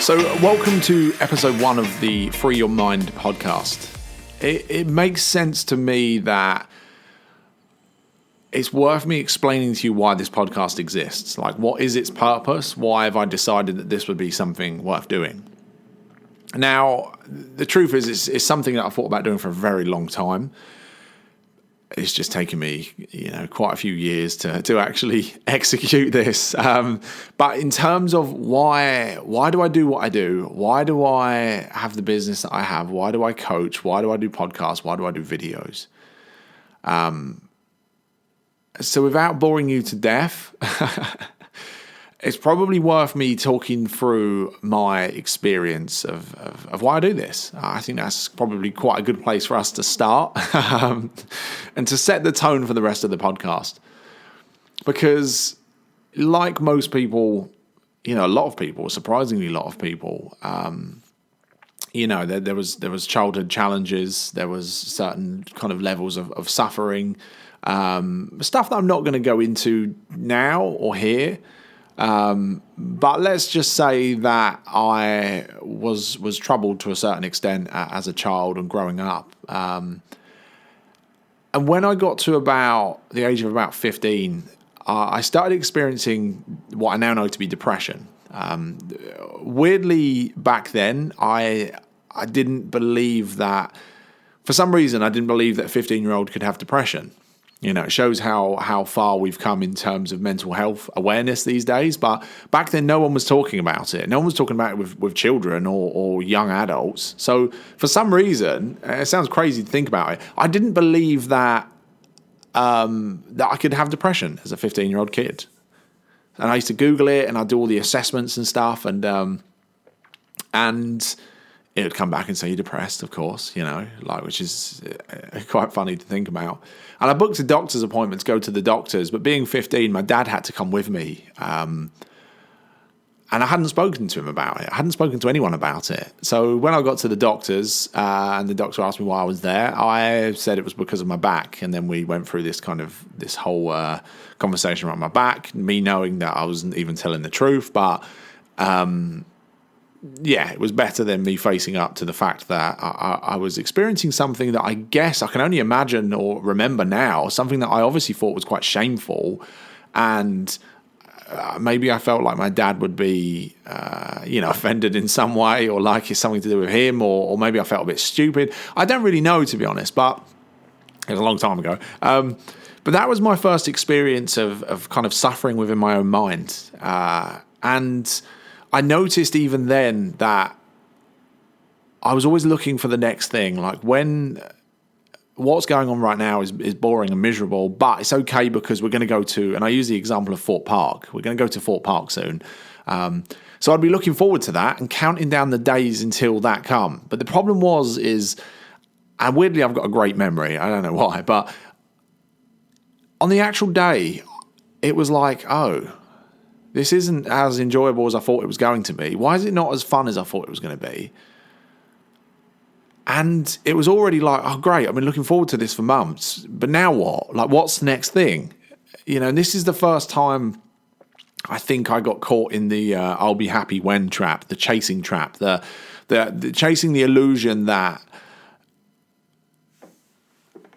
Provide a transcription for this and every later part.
So welcome to episode 1 of the Free Your Mind podcast. It makes sense to me that it's worth me explaining to you why this podcast exists. Like, what is its purpose? Why have I decided that this would be something worth doing? Now, the truth is, it's something that I've thought about doing for a very long time. It's just taken me, quite a few years to actually execute this. But in terms of why do I do what I do? Why do I have the business that I have? Why do I coach? Why do I do podcasts? Why do I do videos? So without boring you to death, it's probably worth me talking through my experience of why I do this. I think that's probably quite a good place for us to start and to set the tone for the rest of the podcast. Because like most people, a lot of people, surprisingly a lot of people, there was childhood challenges, there was certain kind of levels of suffering, stuff that I'm not going to go into now or here. But let's just say that I was troubled to a certain extent as a child and growing up. And when I got to about the age of about 15, I started experiencing what I now know to be depression. Weirdly, back then, I didn't believe that, for some reason, I didn't believe that a 15-year-old could have depression. It shows how far we've come in terms of mental health awareness these days. But back then, no one was talking about it. No one was talking about it with children or young adults. So for some reason, it sounds crazy to think about it, I didn't believe that I could have depression as a 15-year-old kid. And I used to Google it, and I'd do all the assessments and stuff, and it would come back and say you're depressed, of course, which is quite funny to think about. And I booked a doctor's appointment to go to the doctors, but being 15, my dad had to come with me. And I hadn't spoken to him about it. I hadn't spoken to anyone about it. So when I got to the doctors and the doctor asked me why I was there, I said it was because of my back. And then we went through this whole conversation around my back, me knowing that I wasn't even telling the truth. But it was better than me facing up to the fact that I was experiencing something that I guess I can only imagine or remember now, something that I obviously thought was quite shameful. And maybe I felt like my dad would be, offended in some way, or like it's something to do with him, or maybe I felt a bit stupid. I don't really know, to be honest, but it was a long time ago. But that was my first experience of kind of suffering within my own mind. And I noticed even then that I was always looking for the next thing. Like, what's going on right now is boring and miserable, but it's okay because we're going to go to, and I use the example of Fort Park. We're going to go to Fort Park soon. So I'd be looking forward to that and counting down the days until that come. But the problem and weirdly, I've got a great memory. I don't know why, but on the actual day, it was like, oh, this isn't as enjoyable as I thought it was going to be. Why is it not as fun as I thought it was going to be? And it was already like, oh, great, I've been looking forward to this for months. But now what? Like, what's the next thing? And this is the first time I think I got caught in the I'll be happy when trap, the chasing trap, the chasing the illusion that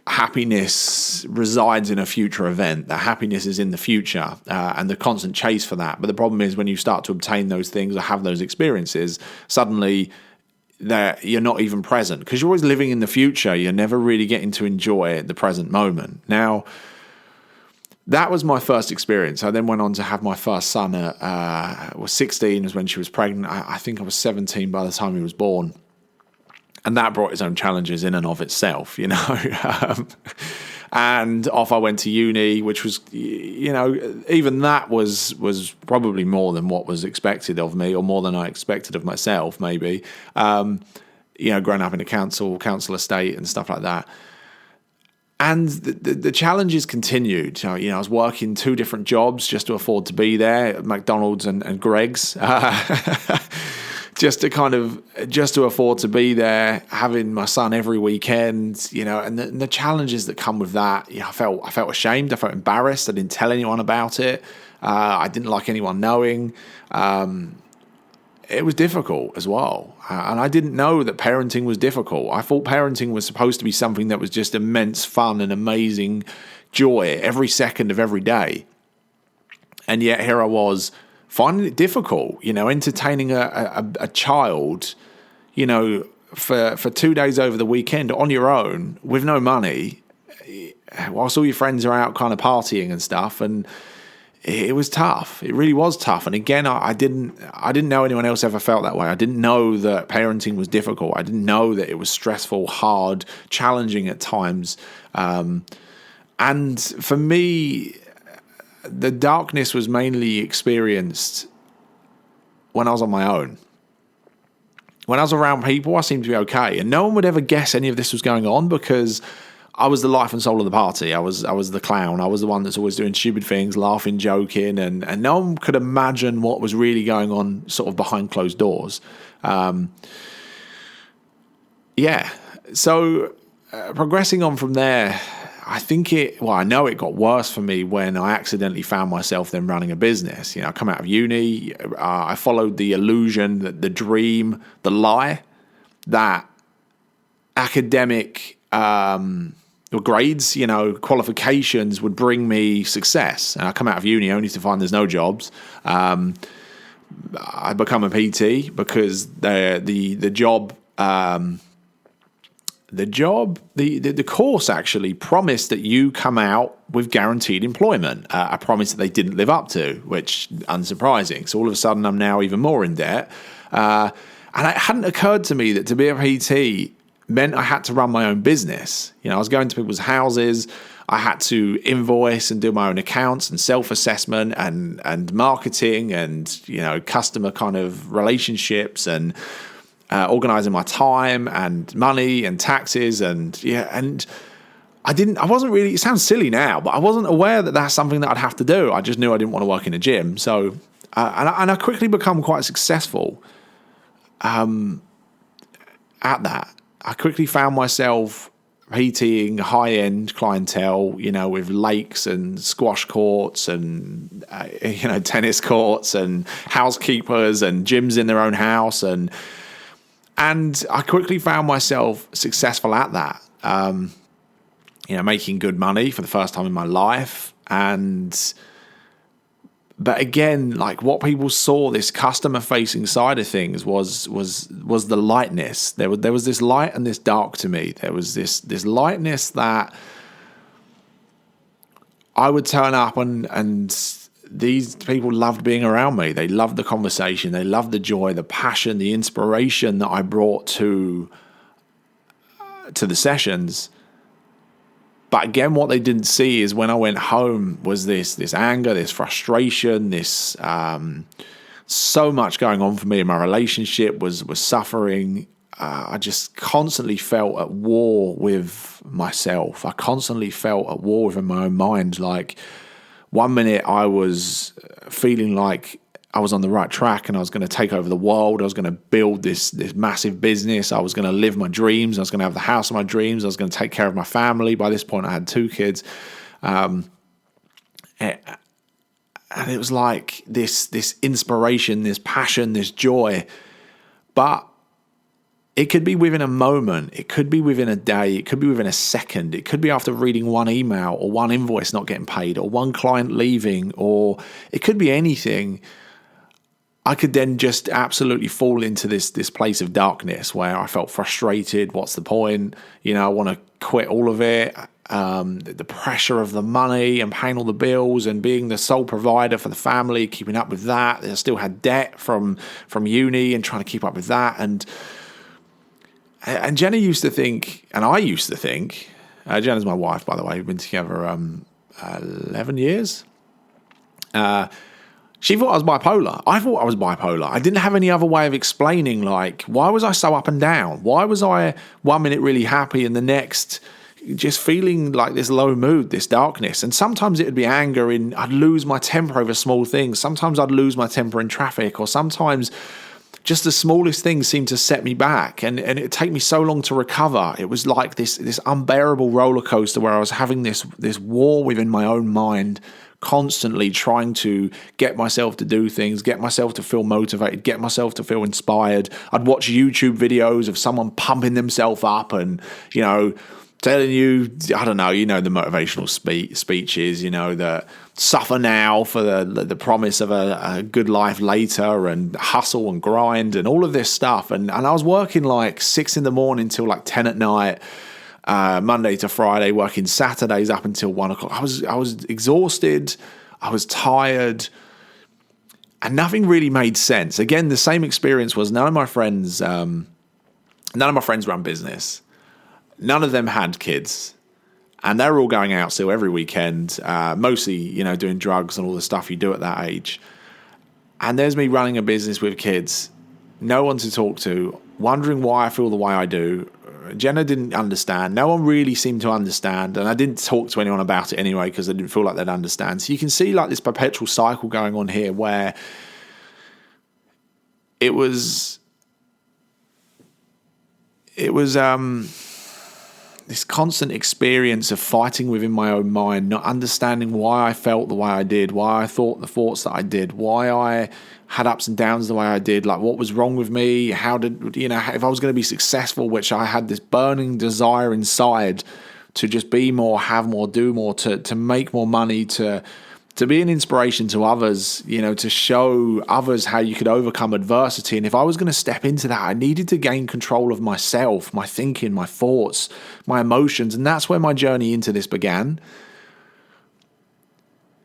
happiness resides in a future event, that happiness is in the future, and the constant chase for that. But the problem is when you start to obtain those things or have those experiences, suddenly you're not even present because you're always living in the future. You're never really getting to enjoy the present moment. Now, that was my first experience. I then went on to have my first son was 16 was when she was pregnant. I think I was 17 by the time he was born. And that brought its own challenges in and of itself, And off I went to uni, which was, even that was probably more than what was expected of me, or more than I expected of myself, maybe. Growing up in a council estate and stuff like that. And the challenges continued. So, I was working 2 different jobs just to afford to be there, at McDonald's and Greggs. Just to afford to be there, having my son every weekend, and the challenges that come with that. I felt ashamed. I felt embarrassed. I didn't tell anyone about it. I didn't like anyone knowing. it was difficult as well. And I didn't know that parenting was difficult. I thought parenting was supposed to be something that was just immense fun and amazing joy every second of every day. And yet here I was finding it difficult, entertaining a child, for 2 days over the weekend on your own with no money, whilst all your friends are out kind of partying and stuff. And it was tough. It really was tough. And again, I didn't know anyone else ever felt that way. I didn't know that parenting was difficult. I didn't know that it was stressful, hard, challenging at times. And for me, the darkness was mainly experienced when I was on my own. When I was around people, I seemed to be okay. And no one would ever guess any of this was going on because I was the life and soul of the party. I was the clown. I was the one that's always doing stupid things, laughing, joking, and no one could imagine what was really going on sort of behind closed doors. So progressing on from there, I know it got worse for me when I accidentally found myself then running a business. I come out of uni, I followed the illusion, the dream, the lie that academic grades, qualifications would bring me success. And I come out of uni only to find there's no jobs. I become a PT because the course actually promised that you come out with guaranteed employment, a promise that they didn't live up to, which unsurprising. So all of a sudden I'm now even more in debt. And it hadn't occurred to me that to be a PT meant I had to run my own business. I was going to people's houses. I had to invoice and do my own accounts and self-assessment and marketing and, customer kind of relationships and organizing my time and money and taxes and I wasn't really, it sounds silly now, but I wasn't aware that that's something that I'd have to do. I just knew I didn't want to work in a gym. So, and I quickly become quite successful at that. I quickly found myself PTing high-end clientele, with lakes and squash courts and, tennis courts and housekeepers and gyms in their own house. And I quickly found myself successful at that, making good money for the first time in my life. But again, like what people saw, this customer-facing side of things was the lightness. There was this light and this dark to me. There was this lightness that I would turn up and these people loved being around me. They loved the conversation. They loved the joy, the passion, the inspiration that I brought to the sessions. But again, what they didn't see is when I went home was this anger, this frustration, this so much going on for me in my relationship was suffering. I just constantly felt at war with myself. I constantly felt at war within my own mind. Like, one minute I was feeling like I was on the right track and I was going to take over the world. I was going to build this massive business. I was going to live my dreams. I was going to have the house of my dreams. I was going to take care of my family. By this point, I had 2 kids. And it was like this inspiration, this passion, this joy. But it could be within a moment. It could be within a day. It could be within a second. It could be after reading one email or one invoice not getting paid or one client leaving, or it could be anything. I could then just absolutely fall into this place of darkness where I felt frustrated. What's the point? I want to quit all of it. The pressure of the money and paying all the bills and being the sole provider for the family, keeping up with that. I still had debt from uni and trying to keep up with that. And Jenna used to think, and I used to think, Jenna's my wife, by the way. We've been together 11 years. She thought I was bipolar. I thought I was bipolar. I didn't have any other way of explaining, like, why was I so up and down? Why was I 1 minute really happy and the next just feeling like this low mood, this darkness? And sometimes it would be anger I'd lose my temper over small things. Sometimes I'd lose my temper in traffic, or sometimes just the smallest things seemed to set me back, and it'd take me so long to recover. It was like this unbearable roller coaster where I was having this war within my own mind constantly trying to get myself to do things, get myself to feel motivated, get myself to feel inspired. I'd watch YouTube videos of someone pumping themselves up and, telling you, I don't know, the motivational speeches, that suffer now for the promise of a good life later, and hustle and grind and all of this stuff. And I was working like 6 a.m. till like 10 at night, Monday to Friday, working Saturdays up until 1 o'clock. I was exhausted. I was tired. And nothing really made sense. Again, the same experience was none of my friends run business. None of them had kids, and they were all going out still every weekend, mostly, doing drugs and all the stuff you do at that age. And there's me running a business with kids, no one to talk to, wondering why I feel the way I do. Jenna didn't understand. No one really seemed to understand, and I didn't talk to anyone about it anyway because I didn't feel like they'd understand. So you can see like this perpetual cycle going on here where it was this constant experience of fighting within my own mind, not understanding why I felt the way I did, why I thought the thoughts that I did, why I had ups and downs the way I did, like what was wrong with me, how did, if I was going to be successful, which I had this burning desire inside to just be more, have more, do more, to make more money, to be an inspiration to others, to show others how you could overcome adversity. And if I was going to step into that, I needed to gain control of myself, my thinking, my thoughts, my emotions. And that's where my journey into this began.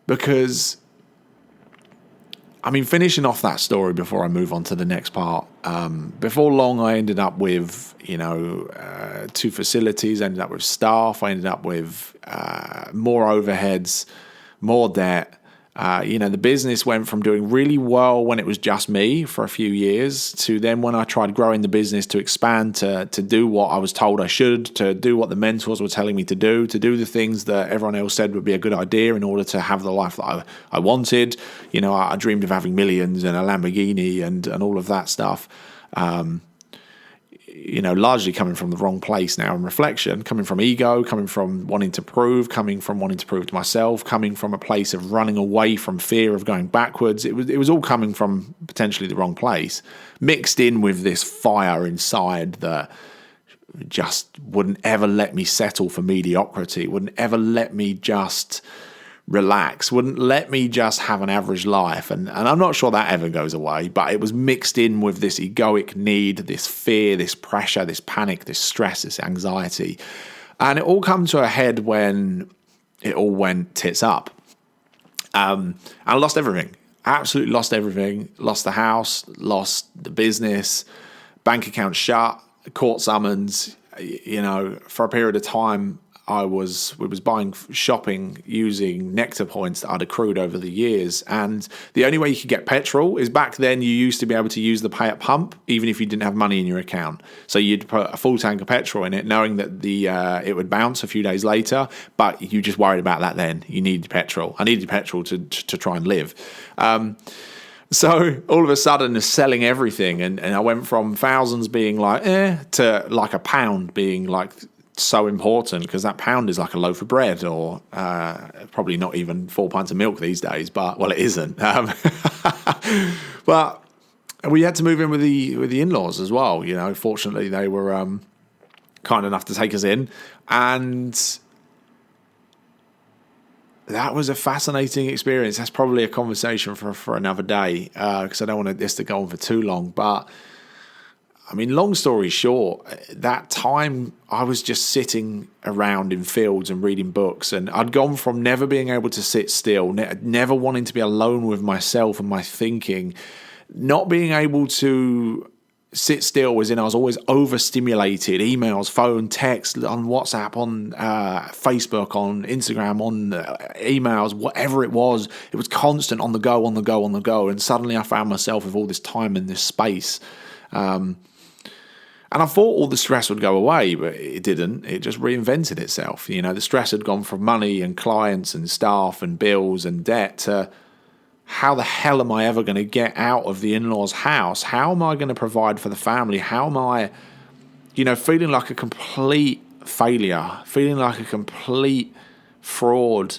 Because, finishing off that story before I move on to the next part, before long, I ended up with, 2 facilities, ended up with staff, I ended up with more overheads, more debt. The business went from doing really well when it was just me for a few years to then when I tried growing the business to expand, to do what I was told I should, to do what the mentors were telling me to do the things that everyone else said would be a good idea in order to have the life that I wanted. I dreamed of having millions and a Lamborghini and all of that stuff. Largely coming from the wrong place now in reflection, coming from ego, coming from wanting to prove, coming from wanting to prove to myself, coming from a place of running away from fear of going backwards. It was all coming from potentially the wrong place, mixed in with this fire inside that just wouldn't ever let me settle for mediocrity, wouldn't ever let me just relax, wouldn't let me just have an average life. And I'm not sure that ever goes away, but it was mixed in with this egoic need, this fear, this pressure, this panic, this stress, this anxiety. And it all come to a head when it all went tits up. And I lost everything, absolutely lost everything, lost the house, lost the business, bank account shut, court summons, for a period of time. We was buying shopping using Nectar points that I'd accrued over the years. And the only way you could get petrol is back then you used to be able to use the pay at pump, even if you didn't have money in your account. So you'd put a full tank of petrol in it, knowing that it would bounce a few days later, but you just worried about that then. You needed petrol. I needed petrol to try and live. So all of a sudden, selling everything. And I went from thousands being like, to like a pound being like so important, because that pound is like a loaf of bread, or probably not even 4 pints of milk these days, but well, it isn't. But we had to move in with the in-laws as well. Fortunately they were kind enough to take us in, and that was a fascinating experience. That's probably a conversation for another day, because I don't want this to go on for too long. But long story short, that time I was just sitting around in fields and reading books, and I'd gone from never being able to sit still, never wanting to be alone with myself and my thinking, not being able to sit still, was in I was always overstimulated, emails, phone, text, on WhatsApp, on Facebook, on Instagram, on emails, whatever it was constant, on the go. And suddenly I found myself with all this time in this space. And I thought all the stress would go away, but it didn't. It just reinvented itself. The stress had gone from money and clients and staff and bills and debt to how the hell am I ever going to get out of the in-laws' house? How am I going to provide for the family? How am I, feeling like a complete failure, feeling like a complete fraud,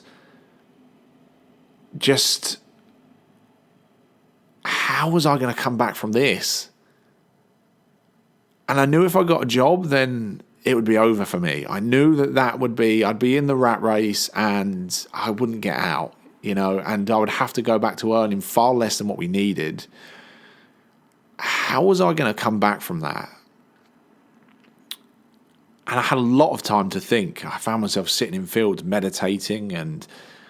just, how was I going to come back from this? And I knew if I got a job, then it would be over for me. I knew that would be, I'd be in the rat race and I wouldn't get out, and I would have to go back to earning far less than what we needed. How was I going to come back from that? And I had a lot of time to think. I found myself sitting in fields, meditating and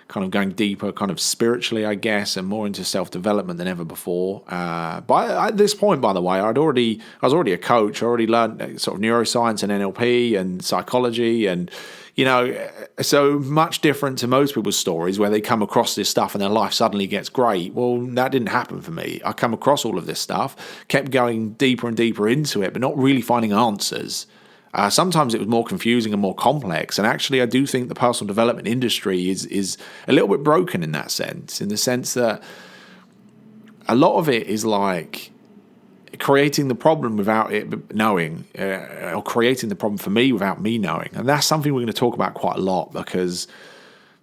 kind of going deeper, kind of spiritually, I guess, and more into self-development than ever before. But at this point, by the way, I was already a coach. I already learned sort of neuroscience and NLP and psychology, and so much different to most people's stories where they come across this stuff and their life suddenly gets great. Well, that didn't happen for me. I come across all of this stuff, kept going deeper and deeper into it, but not really finding answers. Sometimes it was more confusing and more complex. And actually, I do think the personal development industry is a little bit broken in that sense, in the sense that a lot of it is like creating the problem without it knowing, or creating the problem for me without me knowing. And that's something we're going to talk about quite a lot, because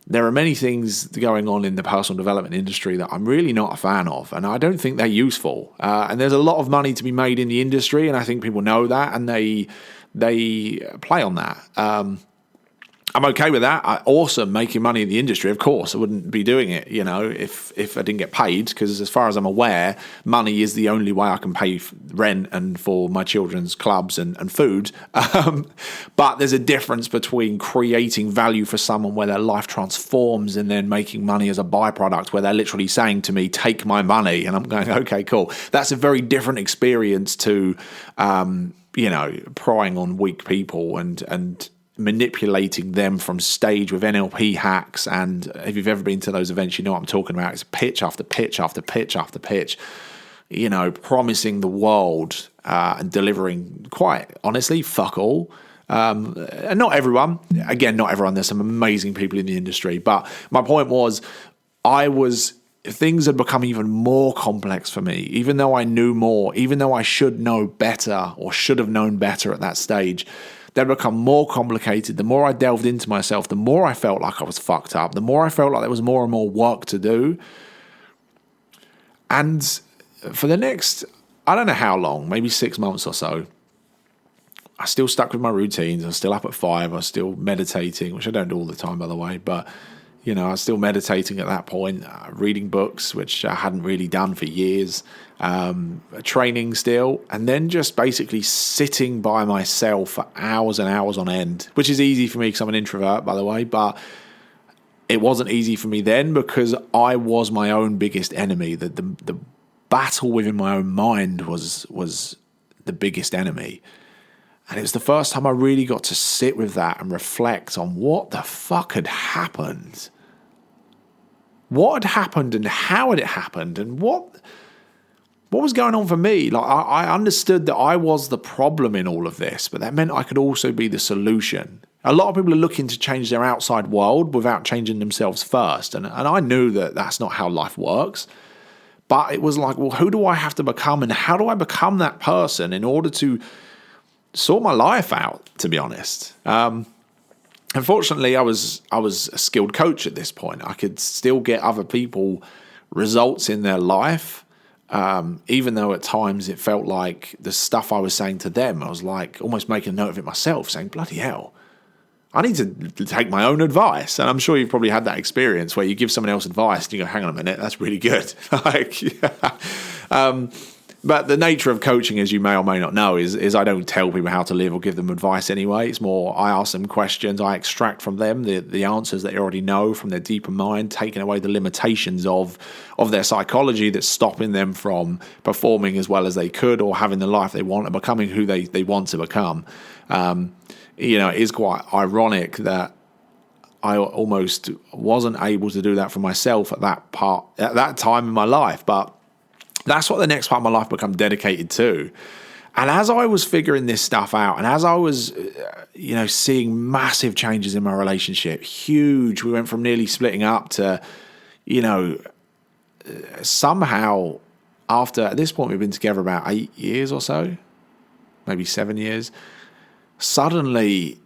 there are many things going on in the personal development industry that I'm really not a fan of, and I don't think they're useful. And there's a lot of money to be made in the industry, and I think people know that, and they play on that. I'm okay with that. Awesome, making money in the industry. Of course, I wouldn't be doing it, if I didn't get paid, because as far as I'm aware, money is the only way I can pay rent and for my children's clubs and food. But there's a difference between creating value for someone where their life transforms and then making money as a byproduct, where they're literally saying to me, take my money. And I'm going, okay, cool. That's a very different experience to, prying on weak people and manipulating them from stage with NLP hacks. And if you've ever been to those events, you know what I'm talking about. It's pitch after pitch after pitch after pitch, promising the world and delivering, quite honestly, fuck all. And not everyone. Again, not everyone. There's some amazing people in the industry. But my point was, things had become even more complex for me, even though I knew more, even though I should know better or should have known better at that stage. They'd become more complicated. The more I delved into myself, the more I felt like I was fucked up, the more I felt like there was more and more work to do. And for the next, I don't know how long, maybe 6 months or so, I still stuck with my routines. I was still up at 5. I was still meditating, which I don't do all the time, by the way. But, I was still meditating at that point, reading books, which I hadn't really done for years, training still, and then just basically sitting by myself for hours and hours on end, which is easy for me because I'm an introvert, by the way, but it wasn't easy for me then because I was my own biggest enemy. The battle within my own mind was the biggest enemy. And it was the first time I really got to sit with that and reflect on what the fuck had happened. What had happened and how had it happened and what was going on for me? Like I understood that I was the problem in all of this, but that meant I could also be the solution. A lot of people are looking to change their outside world without changing themselves first. And I knew that that's not how life works. But it was like, well, who do I have to become and how do I become that person in order to sort my life out, to be honest? Unfortunately, I was a skilled coach at this point. I could still get other people results in their life, even though at times it felt like the stuff I was saying to them, I was like almost making a note of it myself, saying, bloody hell, I need to take my own advice. And I'm sure you've probably had that experience where you give someone else advice and you go, hang on a minute, that's really good. But the nature of coaching, as you may or may not know, is I don't tell people how to live or give them advice anyway. It's more I ask them questions, I extract from them the answers that they already know from their deeper mind, taking away the limitations of their psychology that's stopping them from performing as well as they could or having the life they want and becoming who they want to become. It is quite ironic that I almost wasn't able to do that for myself at that time in my life, but that's what the next part of my life became dedicated to. And as I was figuring this stuff out, and as I was, seeing massive changes in my relationship, huge, we went from nearly splitting up to, somehow at this point, we've been together about 8 years or so, maybe 7 years. Suddenly,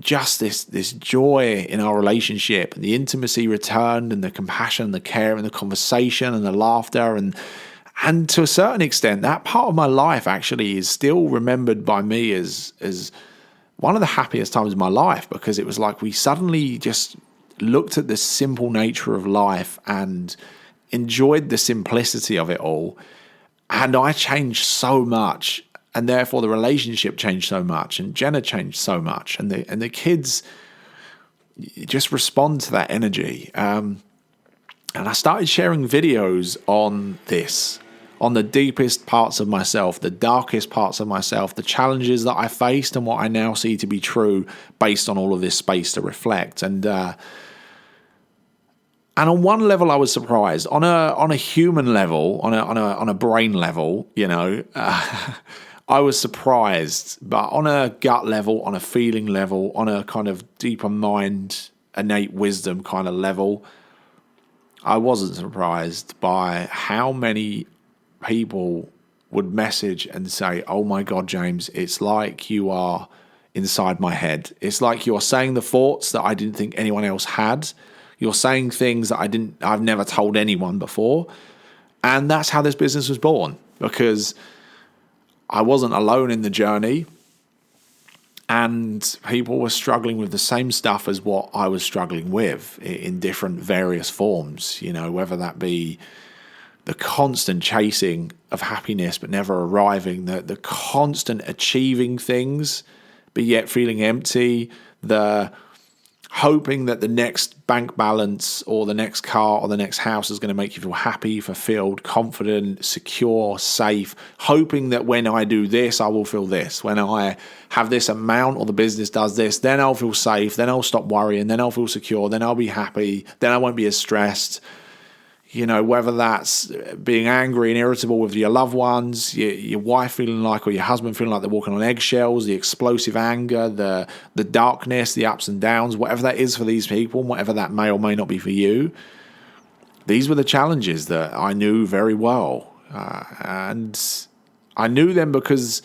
just this joy in our relationship, and the intimacy returned, and the compassion, and the care, and the conversation, and the laughter, and to a certain extent, that part of my life actually is still remembered by me as one of the happiest times of my life, because it was like we suddenly just looked at the simple nature of life and enjoyed the simplicity of it all. And I changed so much, and therefore the relationship changed so much, and Jenna changed so much, and the kids just respond to that energy. And I started sharing videos on this, on the deepest parts of myself, the darkest parts of myself, the challenges that I faced, and what I now see to be true based on all of this space to reflect. And on one level, I was surprised. On a human level, on a brain level, I was surprised. But on a gut level, on a feeling level, on a kind of deeper mind, innate wisdom kind of level, I wasn't surprised by how many people would message and say, "Oh my God, James, it's like you are inside my head. It's like you're saying the thoughts that I didn't think anyone else had. You're saying things that I've never told anyone before." And that's how this business was born, because I wasn't alone in the journey, and people were struggling with the same stuff as what I was struggling with in different various forms, whether that be the constant chasing of happiness but never arriving, the constant achieving things but yet feeling empty, the hoping that the next bank balance or the next car or the next house is going to make you feel happy, fulfilled, confident, secure, safe, hoping that when I do this, I will feel this. When I have this amount or the business does this, then I'll feel safe, then I'll stop worrying, then I'll feel secure, then I'll be happy, then I won't be as stressed. Whether that's being angry and irritable with your loved ones, your wife feeling like, or your husband feeling like they're walking on eggshells, the explosive anger, the darkness, the ups and downs, whatever that is for these people, whatever that may or may not be for you. These were the challenges that I knew very well. And I knew them because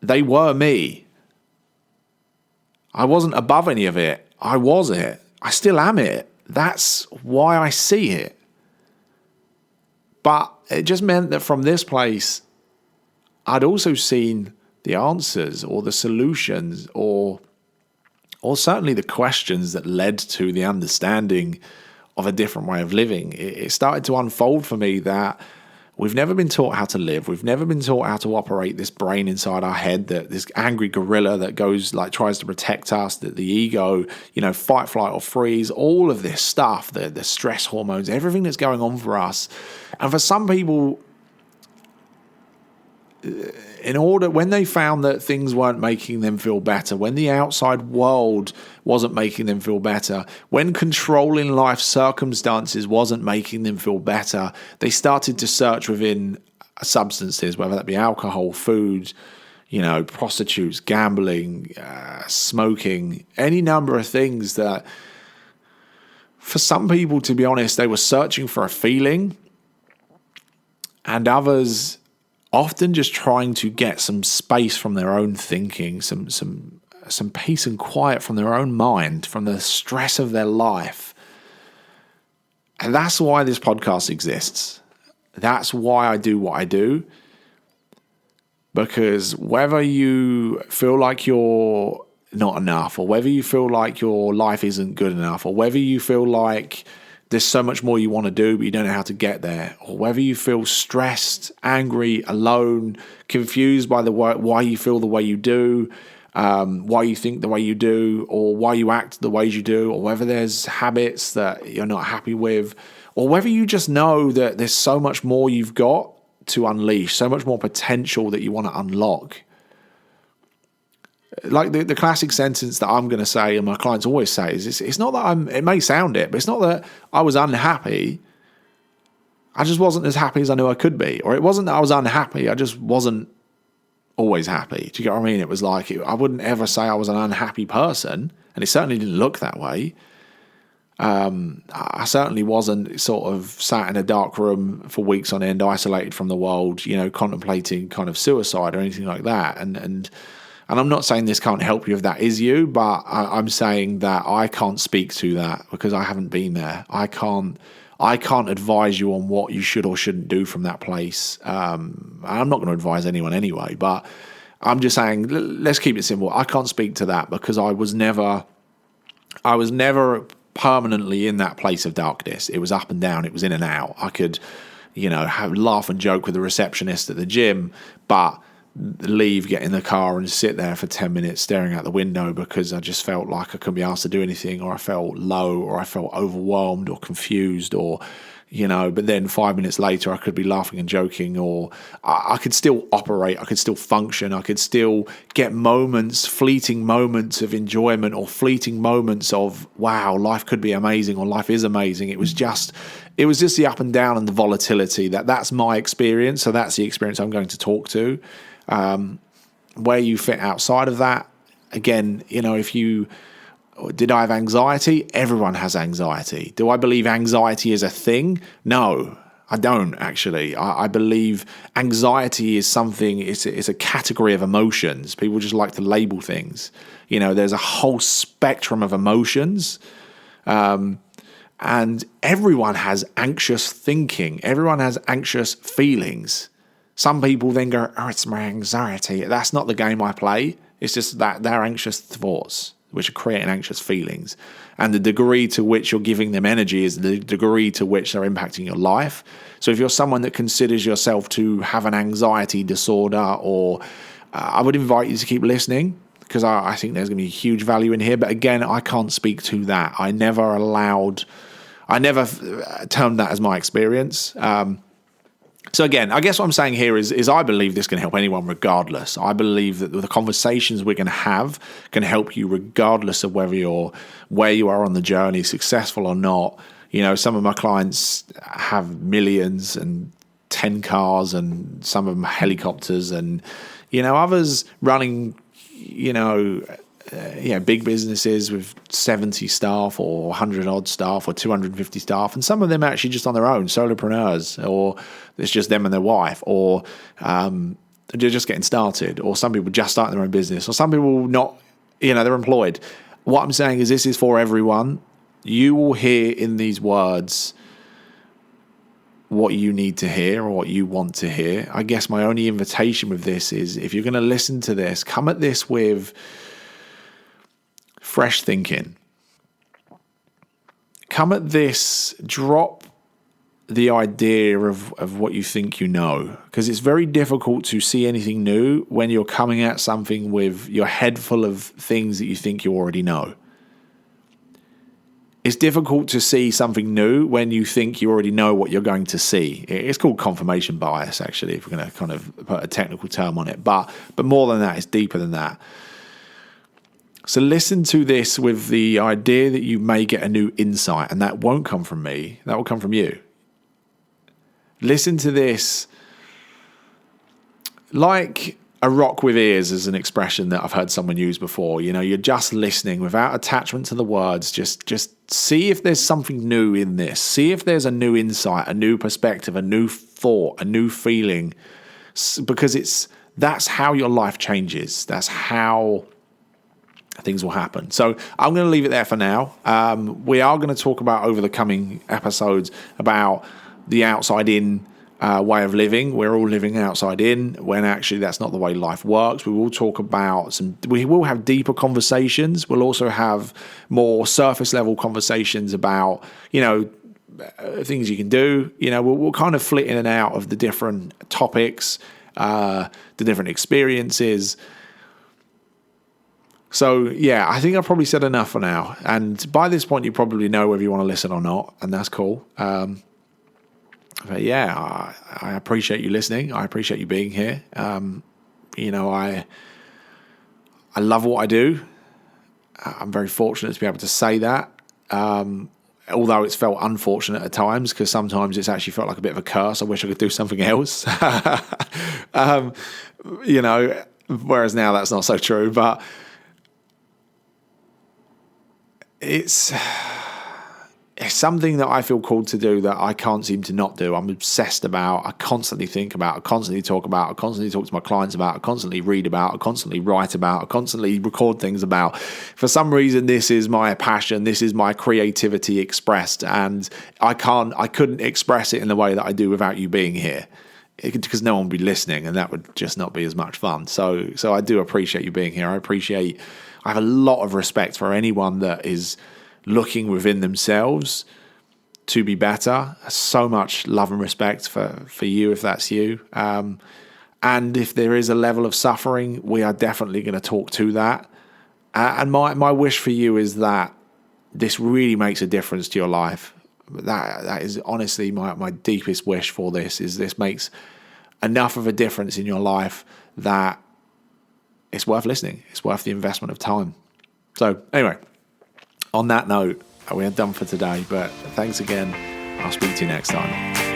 they were me. I wasn't above any of it. I was it. I still am it. That's why I see it. But it just meant that from this place, I'd also seen the answers or the solutions or certainly the questions that led to the understanding of a different way of living. It started to unfold for me that we've never been taught how to live. We've never been taught how to operate this brain inside our head, that this angry gorilla that goes tries to protect us, that the ego, fight, flight, or freeze, all of this stuff, the stress hormones, everything that's going on for us. And for some people, when they found that things weren't making them feel better, when the outside world wasn't making them feel better, when controlling life circumstances wasn't making them feel better, they started to search within substances, whether that be alcohol, food, prostitutes, gambling, smoking, any number of things that, for some people, to be honest, they were searching for a feeling, and others often just trying to get some space from their own thinking, some peace and quiet from their own mind, from the stress of their life. And that's why this podcast exists. That's why I do what I do. Because whether you feel like you're not enough, or whether you feel like your life isn't good enough, or whether you feel like there's so much more you want to do, but you don't know how to get there, or whether you feel stressed, angry, alone, confused by why you feel the way you do, why you think the way you do, or why you act the ways you do, or whether there's habits that you're not happy with, or whether you just know that there's so much more you've got to unleash, so much more potential that you want to unlock. Like the classic sentence that I'm going to say, and my clients always say, is it's not that it may sound it, but it's not that I was unhappy. I just wasn't as happy as I knew I could be. Or it wasn't that I was unhappy, I just wasn't always happy. Do you get what I mean? It was like, I wouldn't ever say I was an unhappy person, and it certainly didn't look that way. I certainly wasn't sort of sat in a dark room for weeks on end, isolated from the world, contemplating kind of suicide or anything like that. And And I'm not saying this can't help you if that is you, but I'm saying that I can't speak to that because I haven't been there. I can't advise you on what you should or shouldn't do from that place. I'm not going to advise anyone anyway, but I'm just saying, let's keep it simple. I can't speak to that because I was never permanently in that place of darkness. It was up and down. It was in and out. I could, laugh and joke with the receptionist at the gym, but leave, get in the car and sit there for 10 minutes staring out the window because I just felt like I couldn't be asked to do anything, or I felt low, or I felt overwhelmed or confused, or but then 5 minutes later I could be laughing and joking, or I could still operate, I could still function, I could still get fleeting moments of enjoyment, or fleeting moments of, wow, life could be amazing, or life is amazing. It was just the up and down and the volatility. That's my experience, so that's the experience I'm going to talk to. Where you fit outside of that, again, did I have anxiety? Everyone has anxiety. Do I believe anxiety is a thing? No, I don't actually. I believe anxiety is something, it's a category of emotions. People just like to label things. There's a whole spectrum of emotions. And everyone has anxious thinking. Everyone has anxious feelings. Some people then go, oh, it's my anxiety. That's not the game I play. It's just that they're anxious thoughts, which are creating anxious feelings. And the degree to which you're giving them energy is the degree to which they're impacting your life. So if you're someone that considers yourself to have an anxiety disorder, or I would invite you to keep listening, because I think there's going to be huge value in here. But again, I can't speak to that. I never termed that as my experience. So again, I guess what I'm saying here is I believe this can help anyone regardless. I believe that the conversations we're going to have can help you regardless of where you are on the journey, successful or not. Some of my clients have millions and 10 cars, and some of them helicopters, and others running big businesses with 70 staff or 100 odd staff or 250 staff, and some of them actually just on their own, solopreneurs, or it's just them and their wife, or they're just getting started, or some people just starting their own business, or some people not, they're employed. What I'm saying is this is for everyone. You will hear in these words what you need to hear or what you want to hear. I guess my only invitation with this is, if you're going to listen to this, come at this with fresh thinking. Come at this, drop the idea of what you think you know, because it's very difficult to see anything new when you're coming at something with your head full of things that you think you already know. It's difficult to see something new when you think you already know what you're going to see. It's called confirmation bias, actually, if we're going to kind of put a technical term on it. But more than that, it's deeper than that. So listen to this with the idea that you may get a new insight, and that won't come from me. That will come from you. Listen to this like a rock with ears is an expression that I've heard someone use before. You're just listening without attachment to the words. Just see if there's something new in this. See if there's a new insight, a new perspective, a new thought, a new feeling. Because that's how your life changes. That's how things will happen. So I'm going to leave it there for now. We are going to talk about over the coming episodes about the outside in way of living. We're all living outside in, when actually that's not the way life works. We will talk about we will have deeper conversations. We'll also have more surface level conversations about, things you can do. We'll kind of flit in and out of the different topics, the different experiences. So, yeah, I think I've probably said enough for now. And by this point, you probably know whether you want to listen or not, and that's cool. But yeah, I appreciate you listening. I appreciate you being here. I love what I do. I'm very fortunate to be able to say that. Although it's felt unfortunate at times, because sometimes it's actually felt like a bit of a curse. I wish I could do something else. Whereas now that's not so true. But it's it's something that I feel called to do that I can't seem to not do. I'm obsessed about. I constantly think about. I constantly talk about. I constantly talk to my clients about. I constantly read about. I constantly write about. I constantly record things about. For some reason, this is my passion. This is my creativity expressed, and I couldn't express it in the way that I do without you being here, because no one would be listening, and that would just not be as much fun. So I do appreciate you being here. I have a lot of respect for anyone that is looking within themselves to be better. So much love and respect for you if that's you. And if there is a level of suffering, we are definitely going to talk to that. And my wish for you is that this really makes a difference to your life. That is honestly my deepest wish for this, is this makes enough of a difference in your life that it's worth listening. It's worth the investment of time. So anyway, on that note, we are done for today, but thanks again. I'll speak to you next time.